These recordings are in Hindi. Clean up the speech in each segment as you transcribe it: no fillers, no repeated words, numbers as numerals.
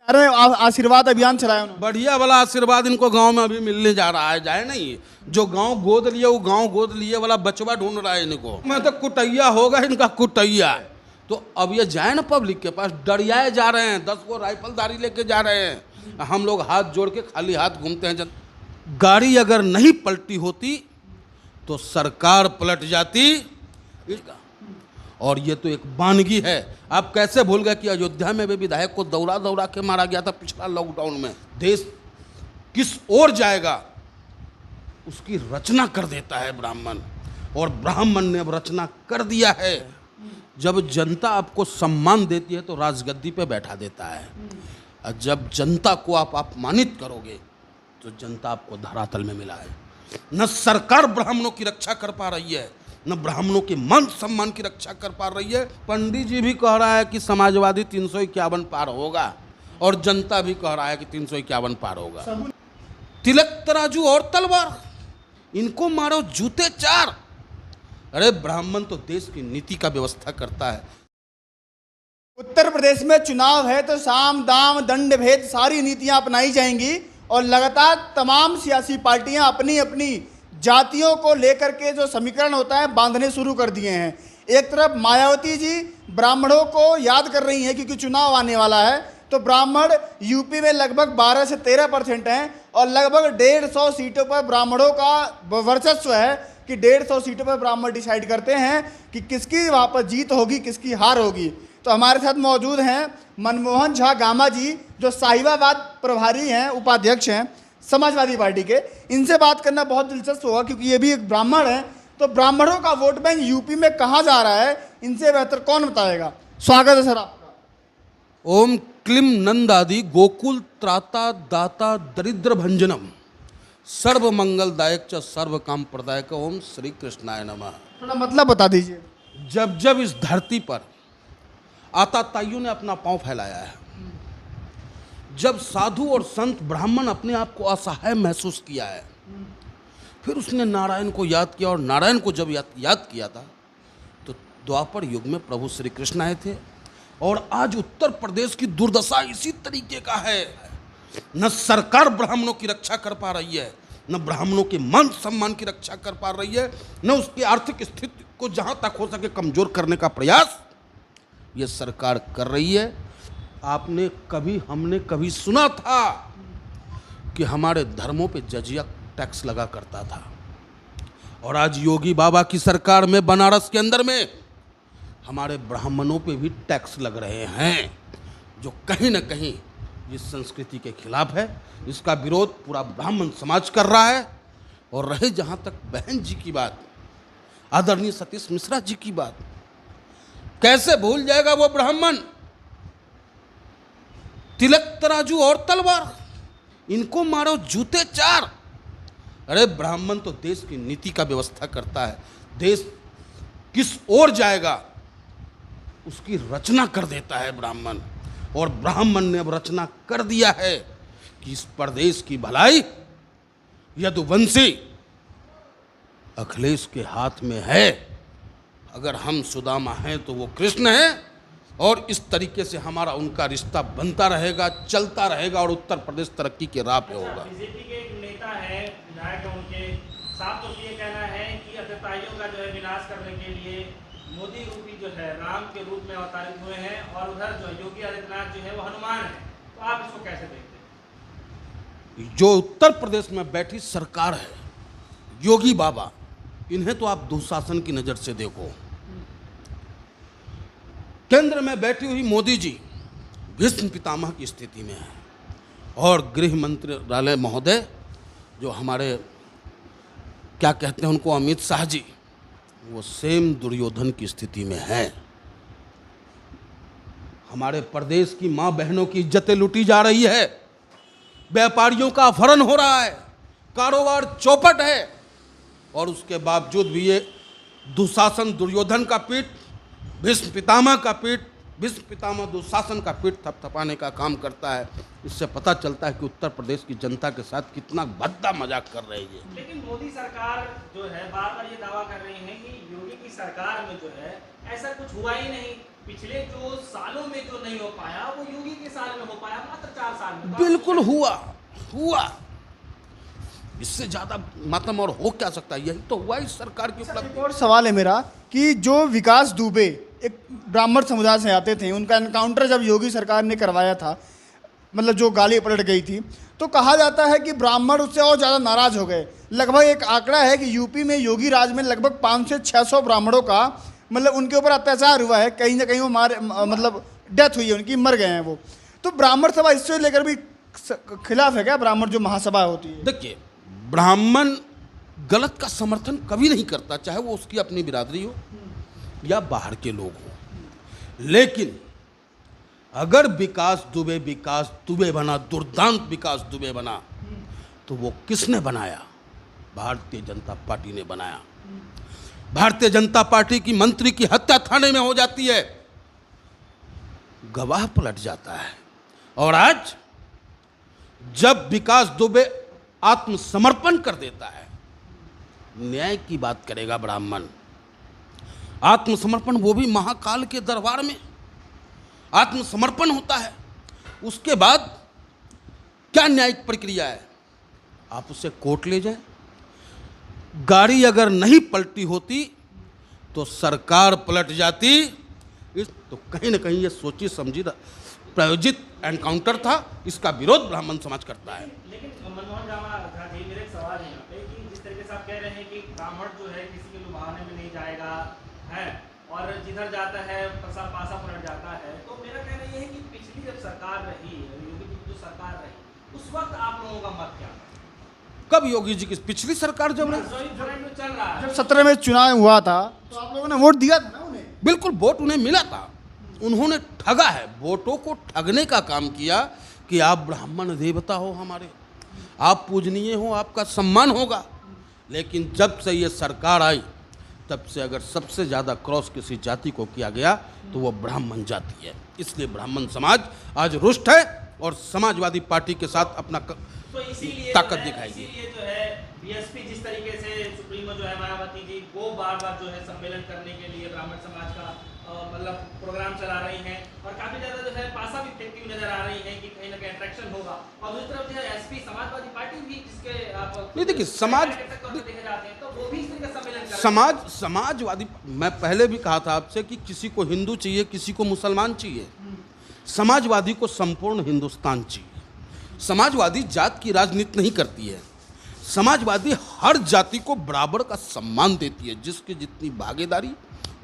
अरे आशीर्वाद अभियान चलाया उन्होंने। बढ़िया वाला आशीर्वाद इनको गांव में अभी मिलने जा रहा है, जाए नहीं। जो गांव गोद लिए वो गांव गोद लिए वाला बचवा ढूंढ रहा है इनको। मैं तो कुटैया होगा इनका, कुटैया। तो अब ये जाए ना पब्लिक के पास, डरियाए जा रहे हैं, 10 को राइफलदारी लेके जा रहे हैं। हम लोग हाथ जोड़ के खाली हाथ घूमते हैं। गाड़ी अगर नहीं पलटी होती तो सरकार पलट जाती। और ये तो एक वानगी है। आप कैसे भूल गए कि अयोध्या में भी विधायक को दौड़ा दौड़ा के मारा गया था पिछला लॉकडाउन में। देश किस ओर जाएगा उसकी रचना कर देता है ब्राह्मण, और ब्राह्मण ने अब रचना कर दिया है। जब जनता आपको सम्मान देती है तो राजगद्दी पे बैठा देता है, और जब जनता को आप अपमानित करोगे तो जनता आपको धरातल में मिला है। न सरकार ब्राह्मणों की रक्षा कर पा रही है, न ब्राह्मणों के मान सम्मान की रक्षा कर पा रही है। पंडित जी भी कह रहा है कि समाजवादी 351 पार होगा, और जनता भी कह रहा है कि 351 पार होगा। तिलक तराजू और तलवार, इनको मारो जूते 4। अरे ब्राह्मण तो देश की नीति का व्यवस्था करता है। उत्तर प्रदेश में चुनाव है तो साम दाम दंड भेद सारी नीतियां अपनाई जाएंगी, और लगातार तमाम सियासी पार्टियां अपनी अपनी जातियों को लेकर के जो समीकरण होता है बांधने शुरू कर दिए हैं। एक तरफ मायावती जी ब्राह्मणों को याद कर रही हैं क्योंकि चुनाव आने वाला है, तो ब्राह्मण यूपी में लगभग 12 से 13% हैं, और लगभग 150 सीटों पर ब्राह्मणों का वर्चस्व है कि 150 सीटों पर ब्राह्मण डिसाइड करते हैं कि किसकी वहाँ पर जीत होगी, किसकी हार होगी। तो हमारे साथ मौजूद हैं मनमोहन झा गामा जी, जो साहिबाबाद प्रभारी हैं, उपाध्यक्ष हैं समाजवादी पार्टी के। इनसे बात करना बहुत दिलचस्प होगा क्योंकि ये भी एक ब्राह्मण है। तो ब्राह्मणों का वोट बैंक यूपी में कहाँ जा रहा है, इनसे बेहतर कौन बताएगा। स्वागत है सर आपका। ओम क्लीम नंदादि गोकुल त्राता दाता दरिद्र भंजनम सर्व मंगलदायक च सर्व काम प्रदायक ओम श्री कृष्णाय नमः। थोड़ा मतलब बता दीजिए। जब जब इस धरती पर आताताइयों ने अपना पांव फैलाया है, जब साधु और संत ब्राह्मण अपने आप को असहाय महसूस किया है, फिर उसने नारायण को याद किया, और नारायण को जब याद किया था तो द्वापर युग में प्रभु श्री कृष्ण आए थे। और आज उत्तर प्रदेश की दुर्दशा इसी तरीके का है। न सरकार ब्राह्मणों की रक्षा कर पा रही है, न ब्राह्मणों के मान सम्मान की रक्षा कर पा रही है, न उसकी आर्थिक स्थिति को जहां तक हो सके कमजोर करने का प्रयास ये सरकार कर रही है। हमने कभी सुना था कि हमारे धर्मों पे जजिया टैक्स लगा करता था, और आज योगी बाबा की सरकार में बनारस के अंदर में हमारे ब्राह्मणों पे भी टैक्स लग रहे हैं, जो कहीं ना कहीं इस संस्कृति के खिलाफ है। इसका विरोध पूरा ब्राह्मण समाज कर रहा है। और रहे जहाँ तक बहन जी की बात, आदरणीय सतीश मिश्रा जी की बात, कैसे भूल जाएगा वो ब्राह्मण। तिलक तराजू और तलवार, इनको मारो जूते 4। अरे ब्राह्मण तो देश की नीति का व्यवस्था करता है। देश किस ओर जाएगा उसकी रचना कर देता है ब्राह्मण, और ब्राह्मण ने अब रचना कर दिया है कि इस प्रदेश की भलाई यदुवंशी अखिलेश के हाथ में है। अगर हम सुदामा हैं तो वो कृष्ण है, और इस तरीके से हमारा उनका रिश्ता बनता रहेगा, चलता रहेगा, और उत्तर प्रदेश तरक्की के राह पे होगा। बीजेपी के एक नेता है, विधायक है, उनके साफ तो ये कहना है कि अत्याचारियों का जो है विनाश करने के लिए मोदी रूपी जो है राम के रूप में अवतारित हुए हैं, और उधर जो योगी आदित्यनाथ जो है वो हनुमान है। तो आप इसको कैसे देखते हैं? जो उत्तर प्रदेश में बैठी सरकार है, योगी बाबा, इन्हें तो आप दुशासन की नजर से देखो। केंद्र में बैठी हुई मोदी जी भीष्म पितामह की स्थिति में है, और गृह मंत्रालय महोदय जो हमारे क्या कहते हैं उनको, अमित शाह जी, वो सेम दुर्योधन की स्थिति में है। हमारे प्रदेश की मां बहनों की इज्जतें लूटी जा रही है, व्यापारियों का अपहरण हो रहा है, कारोबार चौपट है, और उसके बावजूद भी ये दुशासन दुर्योधन का पीठ, भीष्म पितामह का पीठ, भीष्म पितामह दुशासन का पीठ थपथपाने का काम करता है। इससे पता चलता है कि उत्तर प्रदेश की जनता के साथ कितना भद्दा मजाक कर रही है। लेकिन मोदी सरकार जो है बार बार ये दावा कर रही है कि योगी की सरकार में जो है ऐसा कुछ हुआ ही नहीं। पिछले जो सालों में जो नहीं हो पाया वो योगी के साल में हो पाया, मात्र साल में? बिल्कुल हुआ हुआ। इससे ज्यादा मातम और हो क्या सकता है? यही तो हुआ इस सरकार की एक उपलब्धि। और सवाल है मेरा कि जो विकास दुबे एक ब्राह्मण समुदाय से आते थे, उनका एनकाउंटर जब योगी सरकार ने करवाया था, मतलब जो गाली पलट गई थी, तो कहा जाता है कि ब्राह्मण उससे और ज़्यादा नाराज हो गए। लगभग एक आंकड़ा है कि यूपी में योगी राज में लगभग 500 से 600 ब्राह्मणों का मतलब उनके ऊपर अत्याचार हुआ है, कहीं ना कहीं वो मतलब डेथ हुई है उनकी, मर गए हैं वो। तो ब्राह्मण सभा इससे लेकर भी खिलाफ है क्या? ब्राह्मण जो महासभा होती है, देखिए, ब्राह्मण गलत का समर्थन कभी नहीं करता, चाहे वो उसकी अपनी बिरादरी हो या बाहर के लोग हो। लेकिन अगर विकास दुबे बना, दुर्दांत विकास दुबे बना, तो वो किसने बनाया? भारतीय जनता पार्टी ने बनाया। भारतीय जनता पार्टी की मंत्री की हत्या थाने में हो जाती है, गवाह पलट जाता है। और आज जब विकास दुबे आत्मसमर्पण कर देता है, न्याय की बात करेगा ब्राह्मण। आत्मसमर्पण, वो भी महाकाल के दरबार में आत्मसमर्पण होता है। उसके बाद क्या न्यायिक प्रक्रिया है? आप उसे कोर्ट ले जाएं। गाड़ी अगर नहीं पलटी होती तो सरकार पलट जाती। तो कहीं ना कहीं ये सोची समझी प्रायोजित एनकाउंटर था। इसका विरोध ब्राह्मण समाज करता है। लेकिन मनमोहन झा जी, मेरा एक सवाल है यहाँ पे कि जिस तरीके से आप कह रहे हैं कि ब्राह्मण जो है किसी के लुभावने में नहीं जाएगा है, और जिधर जाता है पासा पलट जाता है, तो मेरा कहना यह है कि पिछली जब सरकार रही, योगी जी की जो सरकार रही, उस वक्त आप लोगों का मत क्या था? कब योगी जी की पिछली सरकार जब रही? जो चल रहा है, जब 17 में चुनाव हुआ था तो आप लोगों ने वोट दिया था ना उन्हें? बिल्कुल, वोट उन्हें मिला था। उन्होंने ठगा है, वोटों को ठगने का काम किया कि आप ब्राह्मण देवता हो हमारे, आप पूजनीय हो, आपका सम्मान होगा। लेकिन जब से ये सरकार आई, तब से अगर सबसे ज़्यादा क्रॉस किसी जाति को किया गया तो वो ब्राह्मण जाति है। इसलिए ब्राह्मण समाज आज रुष्ट है और समाजवादी पार्टी के साथ अपना तो इसीलिए ताकत दिखाएगी। इसीलिए जो है बीएसपी जिस तरीके से सुप्रीमो जो है मायावती जी, वो बार बार जो है सम्मेलन करने के लिए ब्राह्मण समाज का मतलब प्रोग्राम चला रही हैं, और काफी ज्यादा जो है पासा भी फेंकती हुई नजर आ रही है कि कहीं ना कहीं अट्रैक्शन होगा। और दूसरी तरफ जो है एसपी समाजवादी पार्टी भी, जिसके आप नहीं, देखिए, समाज देखे जाते हैं, तो वो भी इस तरह का सम्मेलन कर समाजवादी, मैं पहले भी कहा था आपसे कि किसी को हिंदू चाहिए, किसी को मुसलमान चाहिए। समाजवादी को संपूर्ण हिंदुस्तान चाहिए। समाजवादी जात की राजनीति नहीं करती है। समाजवादी हर जाति को बराबर का सम्मान देती है, जिसकी जितनी भागीदारी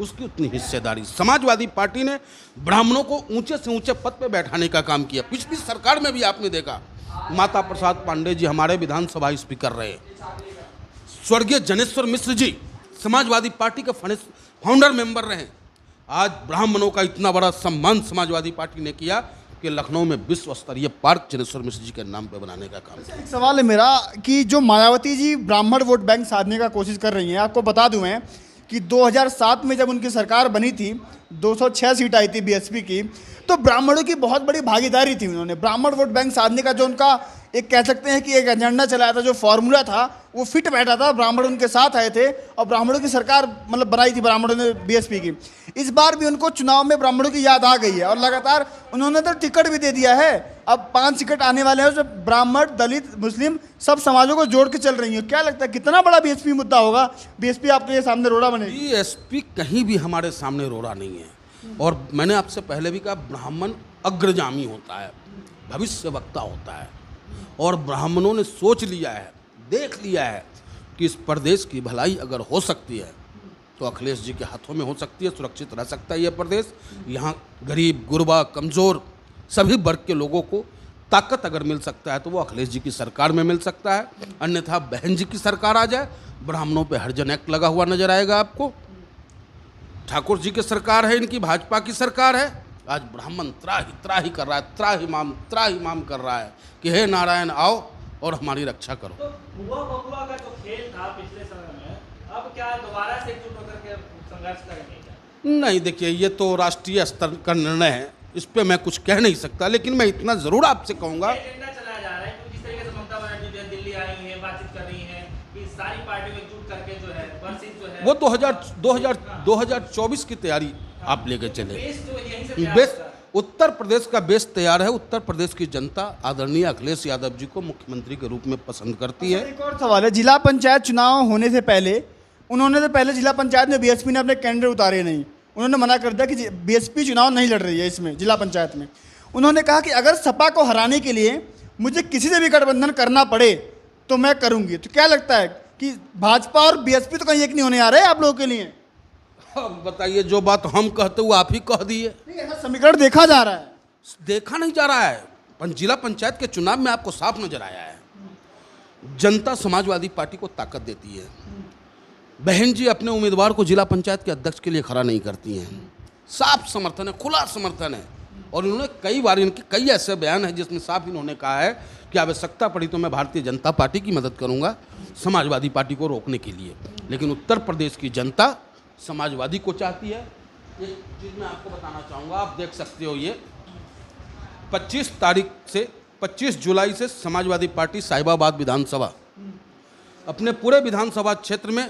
उसकी उतनी हिस्सेदारी। समाजवादी पार्टी ने ब्राह्मणों को ऊंचे से ऊंचे पद पे बैठाने का काम किया। पिछली सरकार में भी आपने देखा, माता प्रसाद पांडे जी हमारे विधानसभा स्पीकर रहे, स्वर्गीय जनेश्वर मिश्र जी समाजवादी पार्टी के फाउंडर मेंबर रहे। आज ब्राह्मणों का इतना बड़ा सम्मान समाजवादी पार्टी ने किया कि लखनऊ में विश्व स्तरीय पार्क जनेश्वर मिश्र जी के नाम पे बनाने का काम किया। एक सवाल है मेरा कि जो मायावती जी ब्राह्मण वोट बैंक साधने का कोशिश कर रही हैं, आपको बता दूं मैं कि 2007 में जब उनकी सरकार बनी थी, 206 सीट आई थी बीएसपी की, तो ब्राह्मणों की बहुत बड़ी भागीदारी थी। उन्होंने ब्राह्मण वोट बैंक साधने का जो उनका एक कह सकते हैं कि एक एजेंडा चलाया था, जो फॉर्मूला था वो फिट बैठा था। ब्राह्मण उनके साथ आए थे और ब्राह्मणों की सरकार मतलब बनाई थी ब्राह्मणों ने बीएसपी की। इस बार भी उनको चुनाव में ब्राह्मणों की याद आ गई है और लगातार उन्होंने तो टिकट भी दे दिया है। अब 5 टिकट आने वाले हैं जो ब्राह्मण, दलित, मुस्लिम सब समाजों को जोड़ के चल रही है। क्या लगता है कितना बड़ा बीएसपी मुद्दा होगा? बीएसपी आपके ये सामने रोड़ा बनेगी? बीएसपी कहीं भी हमारे सामने रोड़ा नहीं है। और मैंने आपसे पहले भी कहा, ब्राह्मण अग्रगामी होता है, भविष्य वक्ता होता है। और ब्राह्मणों ने सोच लिया है, देख लिया है कि इस प्रदेश की भलाई अगर हो सकती है तो अखिलेश जी के हाथों में हो सकती है, सुरक्षित रह सकता है ये प्रदेश। यहाँ गरीब, गुरबा, कमज़ोर सभी वर्ग के लोगों को ताकत अगर मिल सकता है तो वो अखिलेश जी की सरकार में मिल सकता है। अन्यथा बहन जी की सरकार आ जाए, ब्राह्मणों पे हरिजन एक्ट लगा हुआ नजर आएगा आपको। ठाकुर जी की सरकार है, इनकी भाजपा की सरकार है। आज ब्राह्मण त्राही कर रहा है, त्राही कर रहा है कि हे नारायण आओ और हमारी रक्षा करो। तो हुआ बबुआ का जो खेल था पिछले समय में, अब क्या दोबारा से एकजुट होकर के संघर्ष करेंगे क्या? नहीं, देखिए, ये तो राष्ट्रीय स्तर का निर्णय है, इस पे मैं कुछ कह नहीं सकता। लेकिन मैं इतना जरूर आपसे कहूँगा, एजेंडा चलाया जा रहा है क्योंकि जिस तरीके से ममता बनर्जी जो है दिल्ली आई हैं, बातचीत कर रही हैं कि सारी पार्टियों को एकजुट करके जो है वर्सेस जो है वो 2024 की तैयारी आप लेके चले। बेस जो यहीं से बेस उत्तर प्रदेश का बेस तैयार है। उत्तर प्रदेश की जनता आदरणीय अखिलेश यादव जी को मुख्यमंत्री के रूप में पसंद करती है। एक और सवाल है, जिला पंचायत चुनाव होने से पहले उन्होंने तो पहले जिला पंचायत में बीएसपी ने अपने कैंडिडेट उतारे नहीं, उन्होंने मना कर दिया कि बीएसपी चुनाव नहीं लड़ रही है इसमें जिला पंचायत में। उन्होंने कहा कि अगर सपा को हराने के लिए मुझे किसी से भी गठबंधन करना पड़े तो मैं करूंगी। तो क्या लगता है कि भाजपा और बीएसपी तो कहीं एक नहीं होने आ रहे हैं आप लोगों के लिए? अब बताइए, जो बात हम कहते वो आप ही कह दिए। नहीं, ऐसा समीकरण देखा जा रहा है। देखा नहीं जा रहा है, जिला पंचायत के चुनाव में आपको साफ नजर आया है। जनता समाजवादी पार्टी को ताकत देती है। बहन जी अपने उम्मीदवार को जिला पंचायत के अध्यक्ष के लिए खड़ा नहीं करती हैं। साफ समर्थन है, खुला समर्थन है। और इन्होंने कई बार, इनके कई ऐसे बयान हैं जिसमें साफ इन्होंने कहा है कि आवश्यकता पड़ी तो मैं भारतीय जनता पार्टी की मदद करूंगा समाजवादी पार्टी को रोकने के लिए। लेकिन उत्तर प्रदेश की जनता समाजवादी को चाहती है। एक चीज़ मैं आपको बताना चाहूँगा, आप देख सकते हो, ये 25 जुलाई से समाजवादी पार्टी साहिबाबाद विधानसभा अपने पूरे विधानसभा क्षेत्र में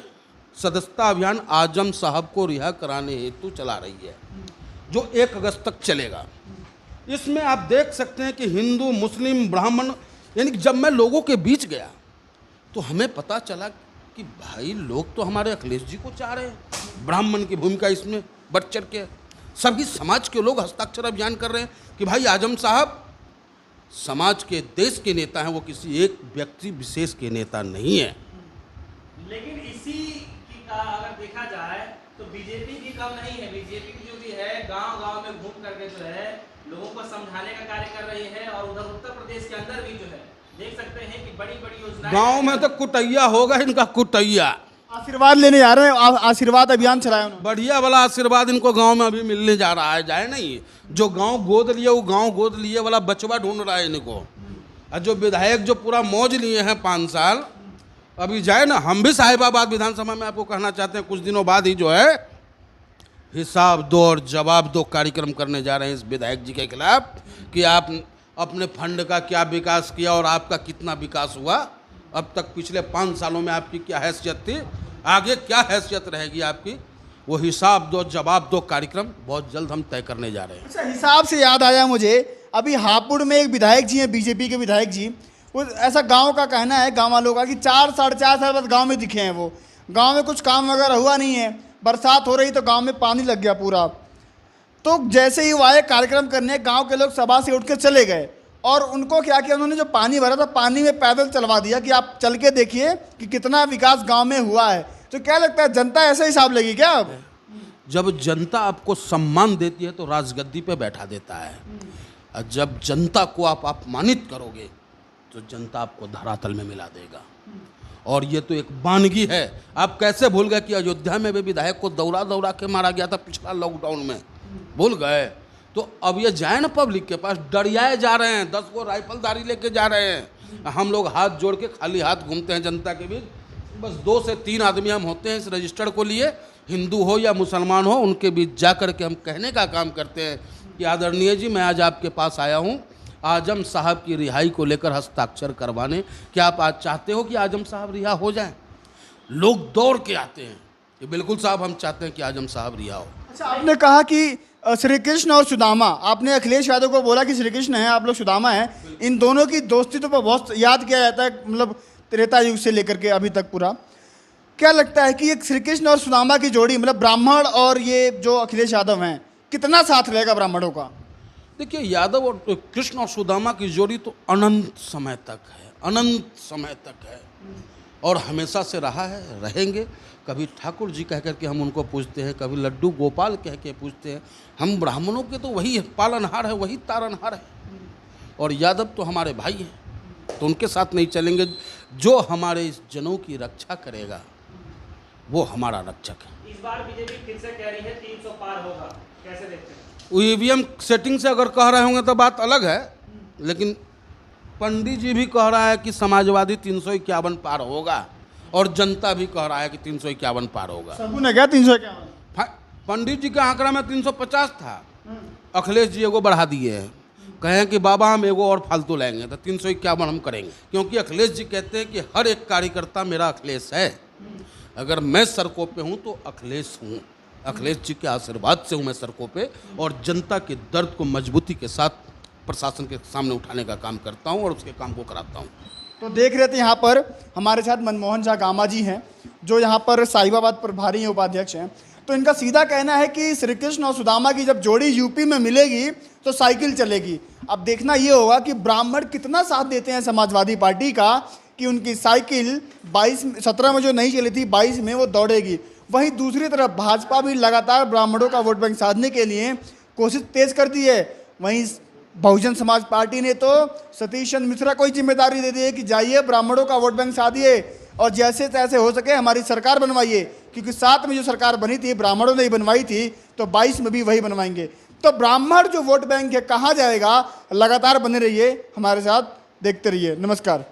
सदस्यता अभियान आजम साहब को रिहा कराने हेतु चला रही है, जो 1 अगस्त तक चलेगा। इसमें आप देख सकते हैं कि हिंदू, मुस्लिम, ब्राह्मण, यानी कि जब मैं लोगों के बीच गया तो हमें पता चला कि भाई लोग तो हमारे अखिलेश जी को चाह रहे हैं। ब्राह्मण की भूमिका इसमें बढ़ चढ़ के, सभी समाज के लोग हस्ताक्षर अभियान कर रहे हैं कि भाई आजम साहब समाज के, देश के नेता हैं, वो किसी एक व्यक्ति विशेष के नेता नहीं है। लेकिन इसी की का अगर देखा जाए तो बीजेपी भी कम नहीं है। बीजेपी की जो भी है गांव-गांव में घूम करके जो है लोगों को समझाने का कार्य कर रही है। और उधर उत्तर प्रदेश के अंदर भी जो है देख सकते हैं कि बड़ी-बड़ी योजनाएं, गांव में तो कुटैया होगा इनका, कुटैया। आशीर्वाद लेने जा रहे हैं, आशीर्वाद अभियान चलाया उन्होंने। बढ़िया वाला आशीर्वाद इनको गांव में अभी मिलने जा रहा है। जाए नहीं, जो गांव गोद लिए वो गांव गोद लिए वाला बचवा ढूंढ रहा है इनको। और जो विधायक जो पूरा मौज लिए हैं 5 साल, अभी जाए ना। हम भी साहिबाबाद विधानसभा में आपको कहना चाहते हैं, कुछ दिनों बाद ही जो है हिसाब दो और जवाब दो कार्यक्रम करने जा रहे हैं इस विधायक जी के खिलाफ कि आप अपने फंड का क्या विकास किया और आपका कितना विकास हुआ। अब तक पिछले 5 सालों में आपकी क्या हैसियत थी, आगे क्या हैसियत रहेगी आपकी, वो हिसाब दो जवाब दो कार्यक्रम बहुत जल्द हम तय करने जा रहे हैं। अच्छा, हिसाब से याद आया मुझे, अभी हापुड़ में एक विधायक जी हैं, बीजेपी के विधायक जी, वो ऐसा गांव का कहना है, गांव वालों का, कि 4-4.5 साल बाद गांव में दिखे हैं। वो गांव में कुछ काम वगैरह हुआ नहीं है, बरसात हो रही तो गांव में पानी लग गया पूरा। तो जैसे ही वो आए कार्यक्रम करने, गांव के लोग सभा से उठ के चले गए और उनको क्या किया, उन्होंने जो पानी भरा था पानी में पैदल चलवा दिया कि आप चल के देखिए कि कितना विकास गांव में हुआ है। तो क्या लगता है, जनता ऐसा हिसाब लेगी क्या अब? जब जनता आपको सम्मान देती है तो राजगद्दी पे बैठा देता है, और जब जनता को आप अपमानित करोगे तो जनता आपको धरातल में मिला देगा। और ये तो एक वानगी है। आप कैसे भूल गए कि अयोध्या में भी विधायक को दौड़ा दौड़ा के मारा गया था पिछला लॉकडाउन में? भूल गए? तो अब ये जाए ना पब्लिक के पास, डरियाए जा रहे हैं, 10 को राइफलधारी लेके जा रहे हैं। हम लोग हाथ जोड़ के खाली हाथ घूमते हैं जनता के बीच। बस 2 से 3 आदमी हम होते हैं इस रजिस्टर्ड को लिए, हिंदू हो या मुसलमान हो, उनके बीच जा कर के हम कहने का काम करते हैं कि आदरणीय जी, मैं आज आपके पास आया हूँ आजम साहब की रिहाई को लेकर हस्ताक्षर करवाने। क्या आप आज चाहते हो कि आजम साहब रिहा हो जाएं? लोग दौड़ के आते हैं कि बिल्कुल साहब, हम चाहते हैं कि आजम साहब रिहा हो। अच्छा, आपने कहा कि श्री कृष्ण और सुदामा, आपने अखिलेश यादव को बोला कि श्री कृष्ण है, आप लोग सुदामा हैं। इन दोनों की दोस्ती तो बहुत याद किया जाता है, मतलब त्रेता युग से लेकर के अभी तक पूरा। क्या लगता है कि ये श्री कृष्ण और सुदामा की जोड़ी, मतलब ब्राह्मण और ये जो अखिलेश यादव हैं, कितना साथ रहेगा ब्राह्मणों का? देखिए, यादव और कृष्ण और सुदामा की जोड़ी तो अनंत समय तक है, अनंत समय तक है और हमेशा से रहा है, रहेंगे। कभी ठाकुर जी कह कर के हम उनको पूछते हैं, कभी लड्डू गोपाल कह के पूछते हैं। हम ब्राह्मणों के तो वही पालनहार है, वही तारनहार है। और यादव तो हमारे भाई हैं, तो उनके साथ नहीं चलेंगे। जो हमारे इस जनों की रक्षा करेगा वो हमारा रक्षक है। इस बार बीजेपी फिर से कह रही है 300 पार होगा, कैसे देखते हैं? ईवीएम सेटिंग से अगर कह रहे होंगे तो बात अलग है, लेकिन पंडित जी भी कह रहा है कि समाजवादी 351 पार होगा और जनता भी कह रहा है कि 351 पार होगा। सबू ने क्या 351? पंडित जी के आंकड़ा में 350 था, अखिलेश जी एगो बढ़ा दिए हैं, कहें कि बाबा हम एगो और फालतू लेंगे तो 351 हम करेंगे। क्योंकि अखिलेश जी कहते हैं कि हर एक कार्यकर्ता मेरा अखिलेश है, अगर मैं सड़कों पे हूँ तो अखिलेश हूँ। अखिलेश जी के आशीर्वाद से हूँ मैं सड़कों पे, और जनता के दर्द को मजबूती के साथ प्रशासन के सामने उठाने का काम करता हूँ और उसके काम को कराता हूँ। तो देख रहे थे यहाँ पर हमारे साथ मनमोहन झा गामा जी हैं, जो यहाँ पर साहिबाबाद प्रभारी उपाध्यक्ष हैं। तो इनका सीधा कहना है कि श्री कृष्ण और सुदामा की जब जोड़ी यूपी में मिलेगी तो साइकिल चलेगी। अब देखना ये होगा कि ब्राह्मण कितना साथ देते हैं समाजवादी पार्टी का कि उनकी साइकिल 17 में जो नहीं चली थी 22 में वो दौड़ेगी। वहीं दूसरी तरफ भाजपा भी लगातार ब्राह्मणों का वोट बैंक साधने के लिए कोशिश तेज कर दी है। वहीं बहुजन समाज पार्टी ने तो सतीश चंद्र मिश्रा को ही जिम्मेदारी दे दी है कि जाइए ब्राह्मणों का वोट बैंक साधिए और जैसे तैसे हो सके हमारी सरकार बनवाइए, क्योंकि 7 में जो सरकार बनी थी ब्राह्मणों ने ही बनवाई थी, तो 22 में भी वही बनवाएंगे। तो ब्राह्मण जो वोट बैंक है कहाँ जाएगा, लगातार बने रहिए हमारे साथ, देखते रहिए। नमस्कार।